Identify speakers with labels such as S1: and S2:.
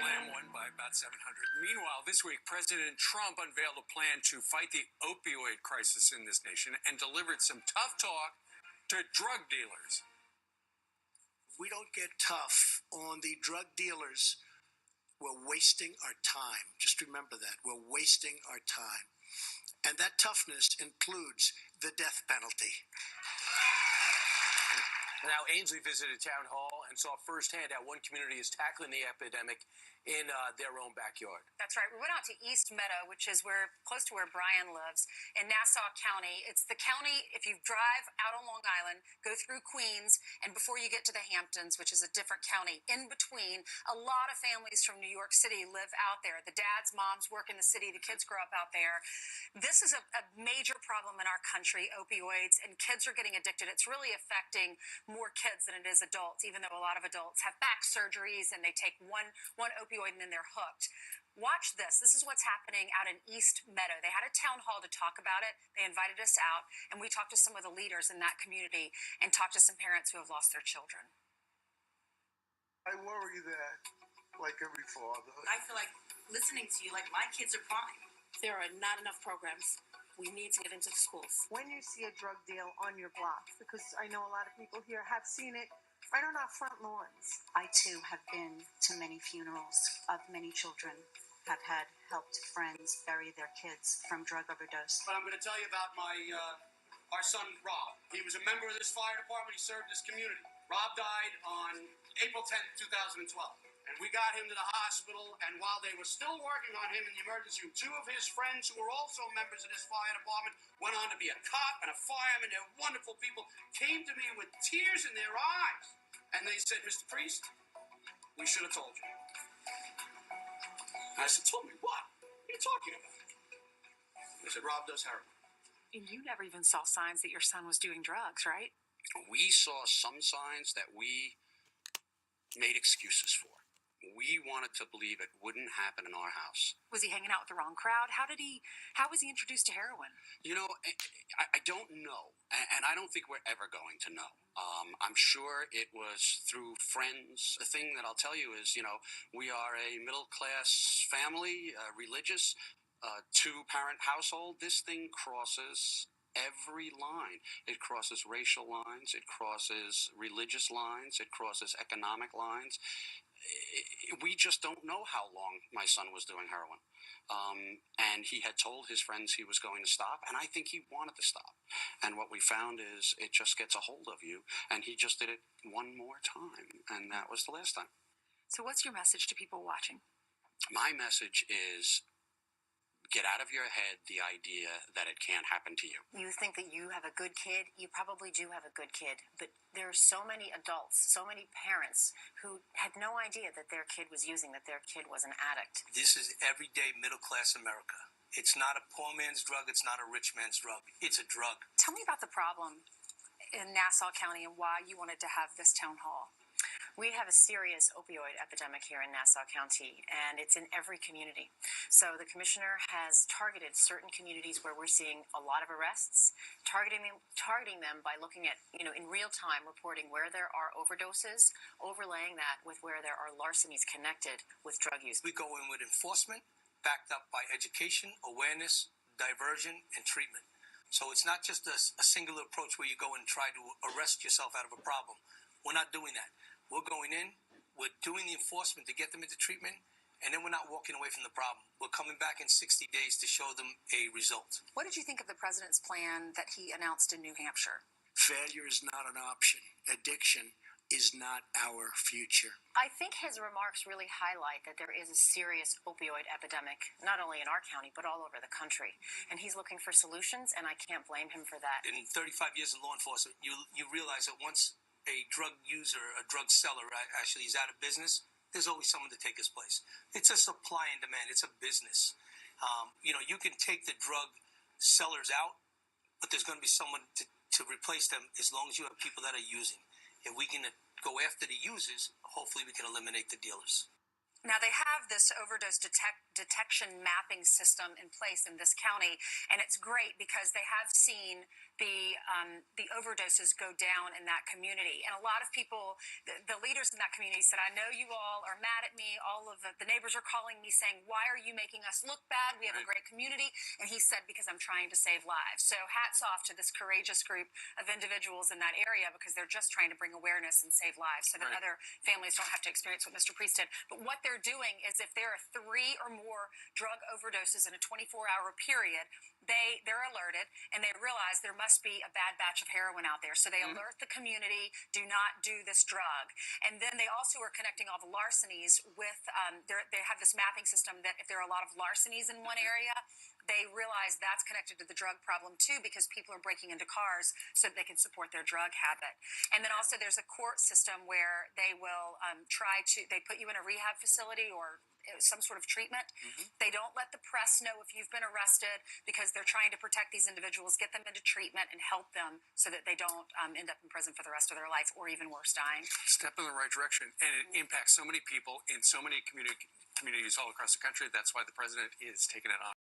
S1: Lamb won by about 700. Meanwhile, this week, President Trump unveiled a plan to fight the opioid crisis in this nation and delivered some tough talk to drug dealers.
S2: If we don't get tough on the drug dealers, we're wasting our time. Just remember that. We're wasting our time. And that toughness includes the death penalty.
S3: Now, Ainsley visited Town Hall and saw firsthand how one community is tackling the epidemic in their own backyard.
S4: That's right. We went out to East Meadow, which is close to where Brian lives, in Nassau County. It's the county, if you drive out on Long Island, go through Queens, and before you get to the Hamptons, which is a different county, in between, a lot of families from New York City live out there. The dads, moms work in the city. The kids grow up out there. This is a major problem in our country, opioids, and kids are getting addicted. It's really affecting more kids than it is adults, even though a lot of adults have back surgeries and they take one opioid and then they're hooked. Watch this. This is what's happening out in East Meadow. They had a town hall to talk about it. They invited us out, and we talked to some of the leaders in that community and talked to some parents who have lost their children.
S5: I worry that, like every father,
S6: I feel like listening to you, like my kids are crying. There are not enough programs. We need to get into the schools.
S7: When you see a drug deal on your block, because I know a lot of people here have seen it right on our front lawns.
S8: I too have been to many funerals of many children, have had helped friends bury their kids from drug overdose.
S9: But I'm going to tell you about our son Rob. He was a member of this fire department. He served this community. Rob died on April 10th, 2012. And we got him to the hospital, and while they were still working on him in the emergency room, two of his friends who were also members of this fire department went on to be a cop and a fireman. They're wonderful people, came to me with tears in their eyes. And they said, Mr. Priest, we should have told you. And I said, told me what? What are you talking about? They said, Rob does heroin.
S4: And you never even saw signs that your son was doing drugs, right?
S10: We saw some signs that we made excuses for. We wanted to believe it wouldn't happen in our house.
S4: Was he hanging out with the wrong crowd? How was he introduced to heroin?
S10: You know, I don't know, and I don't think we're ever going to know. I'm sure it was through friends. The thing that I'll tell you is, you know, we are a middle-class family, religious, two-parent household. This thing crosses every line. It crosses racial lines. It crosses religious lines. It crosses economic lines. We just don't know how long my son was doing heroin. And he had told his friends he was going to stop, and I think he wanted to stop. And what we found is it just gets a hold of you, and he just did it one more time, and that was the last time.
S4: So what's your message to people watching?
S10: My message is get out of your head the idea that it can't happen to you.
S8: You think that you have a good kid? You probably do have a good kid. But there are so many adults, so many parents who had no idea that their kid was using, that their kid was an addict.
S11: This is everyday middle-class America. It's not a poor man's drug. It's not a rich man's drug. It's a drug.
S4: Tell me about the problem in Nassau County and why you wanted to have this town hall.
S8: We have a serious opioid epidemic here in Nassau County, and it's in every community. So the commissioner has targeted certain communities where we're seeing a lot of arrests, targeting them by looking at, in real time, reporting where there are overdoses, overlaying that with where there are larcenies connected with drug use.
S11: We go in with enforcement, backed up by education, awareness, diversion, and treatment. So it's not just a singular approach where you go and try to arrest yourself out of a problem. We're not doing that. We're going in, we're doing the enforcement to get them into treatment, and then we're not walking away from the problem. We're coming back in 60 days to show them a result.
S4: What did you think of the president's plan that he announced in New Hampshire?
S2: Failure is not an option. Addiction is not our future.
S8: I think his remarks really highlight that there is a serious opioid epidemic, not only in our county, but all over the country. And he's looking for solutions, and I can't blame him for that.
S11: In 35 years in law enforcement, you realize that once a drug user, a drug seller actually is out of business, there's always someone to take his place. It's a supply and demand. It's a business. You can take the drug sellers out, but there's going to be someone to replace them as long as you have people that are using. If we can go after the users, hopefully we can eliminate the dealers.
S4: Now, they have this overdose detection mapping system in place in this county, and it's great because they have seen the overdoses go down in that community. And a lot of people, the leaders in that community said, I know you all are mad at me. All of the neighbors are calling me saying, why are you making us look bad? We have a great community. And he said, because I'm trying to save lives. So hats off to this courageous group of individuals in that area because they're just trying to bring awareness and save lives so that other families don't have to experience what Mr. Priest did. But what they're doing is if there are 3 or more drug overdoses in a 24-hour period, they're alerted and they realize there must be a bad batch of heroin out there. So they alert the community, do not do this drug. And then they also are connecting all the larcenies with, they have this mapping system that if there are a lot of larcenies in one area, they realize that's connected to the drug problem too because people are breaking into cars so that they can support their drug habit. And then also there's a court system where they will they put you in a rehab facility or some sort of treatment. They don't let the press know if you've been arrested because they're trying to protect these individuals, get them into treatment and help them so that they don't end up in prison for the rest of their life or even worse, dying.
S1: Step in the right direction. And it impacts so many people in so many communities all across the country. That's why the president is taking it on.